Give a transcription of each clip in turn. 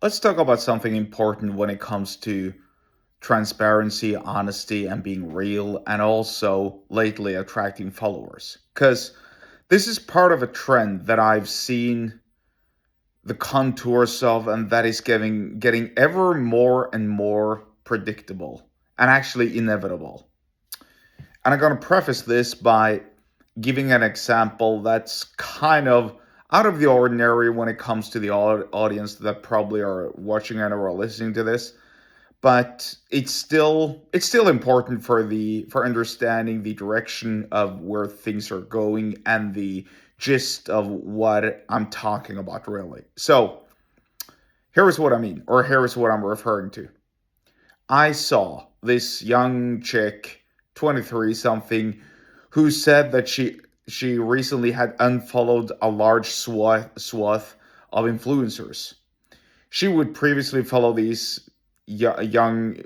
let's talk about something important when it comes to transparency, honesty, and being real, and also lately attracting followers. Because this is part of a trend that I've seen the contours of, and that is getting ever more and more predictable and actually inevitable. And I'm going to preface this by giving an example that's kind of out of the ordinary when it comes to the audience that probably are watching and or listening to this, but it's still important for understanding the direction of where things are going and the gist of what I'm talking about really. So, here's what I mean, or here's what I'm referring to. I saw this young chick, 23 something, who said that she recently had unfollowed a large swath of influencers. She would previously follow these young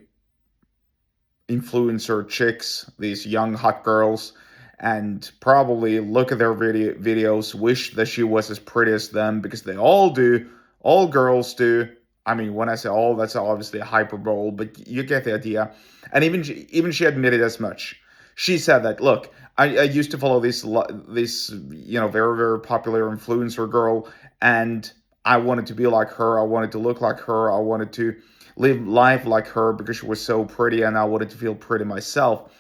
influencer chicks, these young hot girls, and probably look at their videos, wish that she was as pretty as them because they all do, all girls do. I mean, when I say all, that's obviously a hyperbole, but you get the idea. And even she admitted as much. She said that, look, I used to follow this very very popular influencer girl, and I wanted to be like her. I wanted to look like her. I wanted to live life like her because she was so pretty, and I wanted to feel pretty myself.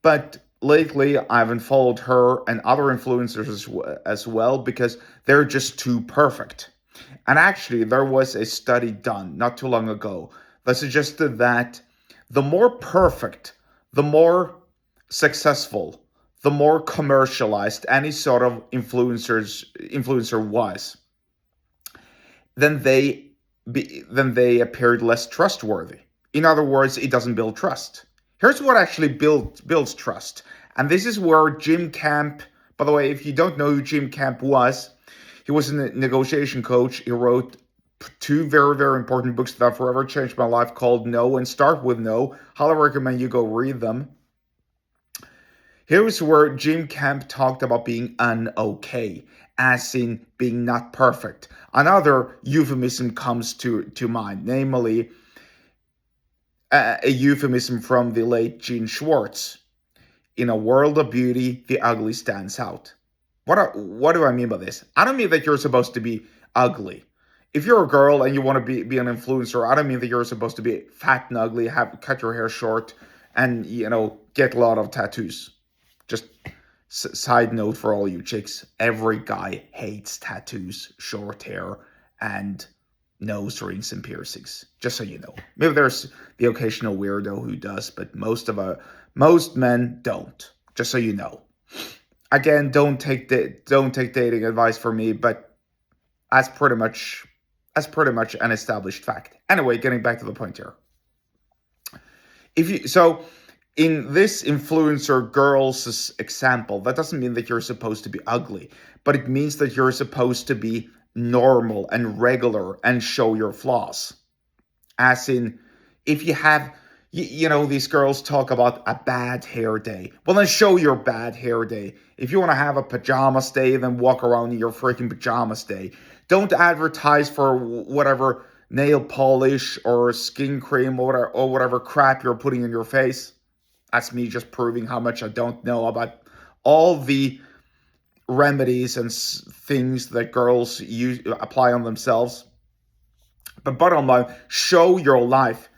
But lately, I haven't followed her and other influencers as well because they're just too perfect. And actually, there was a study done not too long ago that suggested that the more perfect, the more successful, the more commercialized any sort of influencer was, then they appeared less trustworthy. In other words, it doesn't build trust. Here's what actually builds trust, and this is where Jim Camp. By the way, if you don't know who Jim Camp was, he was a negotiation coach. He wrote two very very important books that forever changed my life called No and Start with No. Highly recommend you go read them. Here's where Jim Camp talked about being unokay, as in being not perfect. Another euphemism comes to mind, namely a euphemism from the late Gene Schwartz. In a world of beauty, the ugly stands out. What do I mean by this? I don't mean that you're supposed to be ugly. If you're a girl and you want to be an influencer, I don't mean that you're supposed to be fat and ugly, have cut your hair short, and get a lot of tattoos. Just side note for all you chicks, every guy hates tattoos, short hair, and nose rings and piercings. Just so you know. Maybe there's the occasional weirdo who does, but most men don't. Just so you know. Again, don't take dating advice from me, but that's pretty much an established fact. Anyway, getting back to the point here. If you so in this influencer girl's example, that doesn't mean that you're supposed to be ugly, but it means that you're supposed to be normal and regular and show your flaws. As in, if you have, these girls talk about a bad hair day. Well, then show your bad hair day. If you want to have a pajamas day, then walk around in your freaking pajamas day. Don't advertise for whatever nail polish or skin cream or whatever crap you're putting in your face. That's me just proving how much I don't know about all the remedies and things that girls apply on themselves. But bottom line, show your life.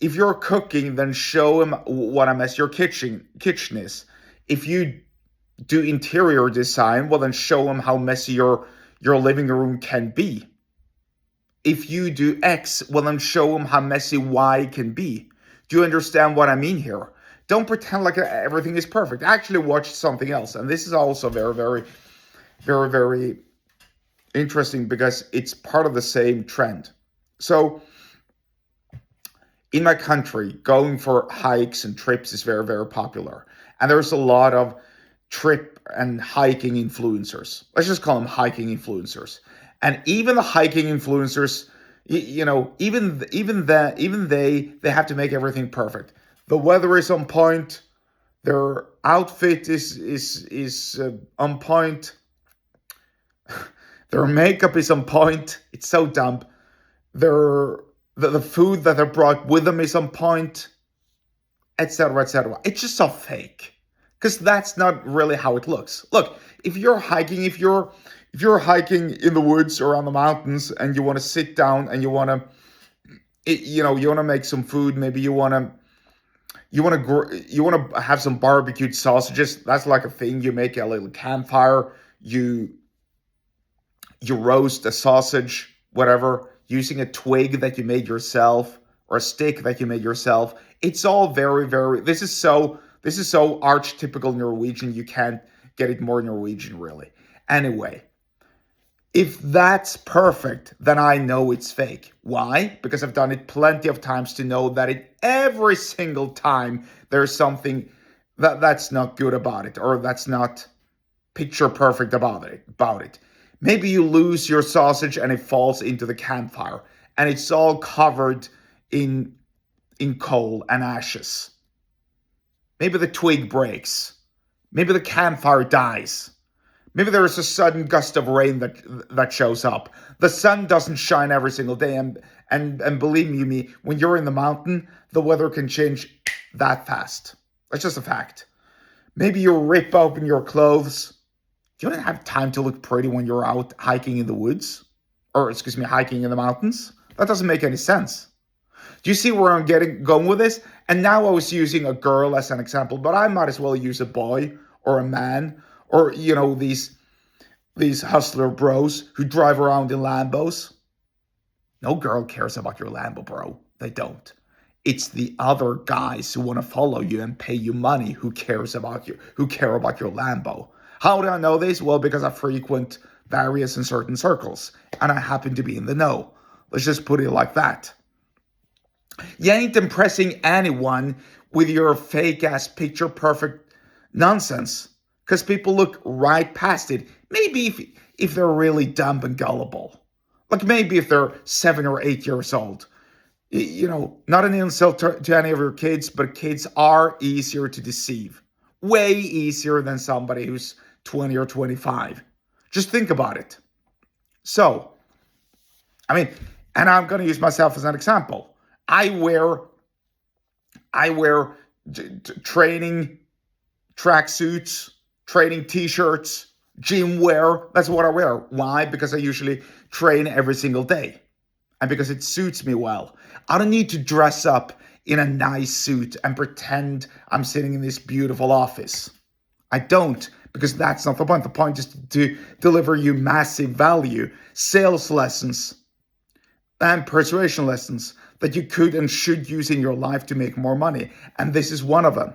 If you're cooking, then show them what a mess your kitchen is. If you do interior design, well then show them how messy your living room can be. If you do X, well then show them how messy Y can be. Do you understand what I mean here? Don't pretend like everything is perfect. Actually watch something else. And this is also very, very, very, very interesting because it's part of the same trend. So in my country, going for hikes and trips is very, very popular. And there's a lot of trip and hiking influencers. Let's just call them hiking influencers. And even the hiking influencers, even they have to make everything perfect. The weather is on point. Their outfit is on point. Their makeup is on point. It's so dumb. They're the food that they brought with them is on point, etc., etc. It's just so fake because that's not really how it looks. Look, if you're hiking in the woods or on the mountains and you want to sit down and you want to make some food, maybe you want to have some barbecued sausages. That's like a thing. You make a little campfire. You roast a sausage, whatever, using a twig that you made yourself or a stick that you made yourself. It's all very, very. This is so archetypical Norwegian. You can't get it more Norwegian, really. Anyway, if that's perfect, then I know it's fake. Why? Because I've done it plenty of times to know that every single time there's something that's not good about it, or that's not picture perfect about it. Maybe you lose your sausage and it falls into the campfire and it's all covered in coal and ashes. Maybe the twig breaks. Maybe the campfire dies. Maybe there is a sudden gust of rain that shows up. The sun doesn't shine every single day, and believe me, when you're in the mountain, the weather can change that fast. That's just a fact. Maybe you rip open your clothes. You don't have time to look pretty when you're out hiking in the woods, or excuse me, hiking in the mountains. That doesn't make any sense. Do you see where I'm going with this? And now I was using a girl as an example, but I might as well use a boy or a man or these hustler bros who drive around in Lambos. No girl cares about your Lambo, bro. They don't. It's the other guys who want to follow you and pay you money who care about your Lambo. How do I know this? Well, because I frequent various and certain circles, and I happen to be in the know. Let's just put it like that. You ain't impressing anyone with your fake-ass picture-perfect nonsense, because people look right past it. Maybe if they're really dumb and gullible. Like maybe if they're 7 or 8 years old. Not an insult to any of your kids, but kids are easier to deceive. Way easier than somebody who's 20 or 25. Just think about it. So, and I'm going to use myself as an example. I wear training tracksuits, training t-shirts, gym wear. That's what I wear. Why? Because I usually train every single day. And because it suits me well. I don't need to dress up in a nice suit and pretend I'm sitting in this beautiful office. I don't, because that's not the point. The point is to deliver you massive value, sales lessons, and persuasion lessons that you could and should use in your life to make more money. And this is one of them.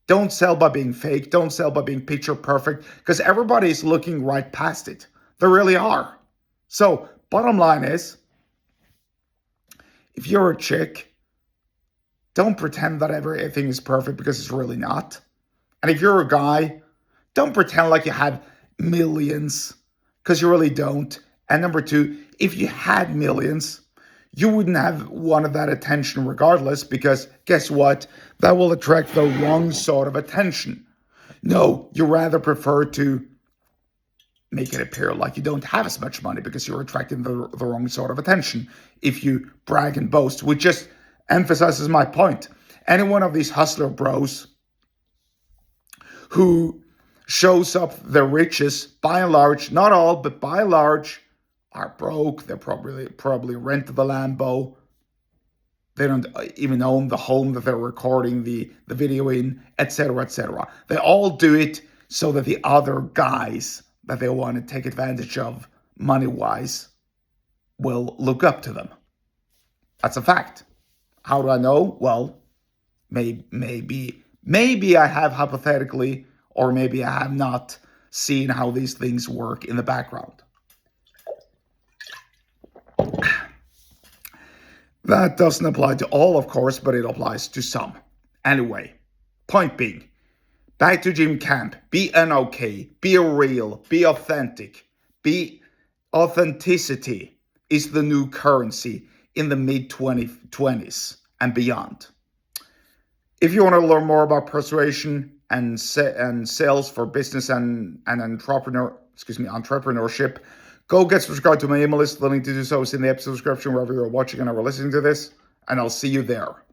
Don't sell by being fake. Don't sell by being picture perfect, because everybody is looking right past it. They really are. So, bottom line is, if you're a chick, don't pretend that everything is perfect, because it's really not. And if you're a guy, don't pretend like you have millions, because you really don't. And number two, if you had millions, you wouldn't have wanted that attention regardless, because guess what? That will attract the wrong sort of attention. No, you rather prefer to make it appear like you don't have as much money because you're attracting the wrong sort of attention if you brag and boast, which just emphasizes my point. Any one of these hustler bros who shows up their riches, by and large, not all, but by and large, are broke. They're probably rent the Lambo. They don't even own the home that they're recording the video in, etc., etc. They all do it so that the other guys that they want to take advantage of money-wise will look up to them. That's a fact. How do I know? Well, maybe I have hypothetically, or maybe I have not seen how these things work in the background. That doesn't apply to all, of course, but it applies to some. Anyway, point being, back to Jim Camp. Be okay. Be real. Be authentic. Be authenticity is the new currency in the mid-2020s and beyond. If you want to learn more about persuasion and sales for business and entrepreneurship, Go get subscribed to my email list. The link to do so is in the episode description wherever you're watching and or listening to this, and I'll see you there.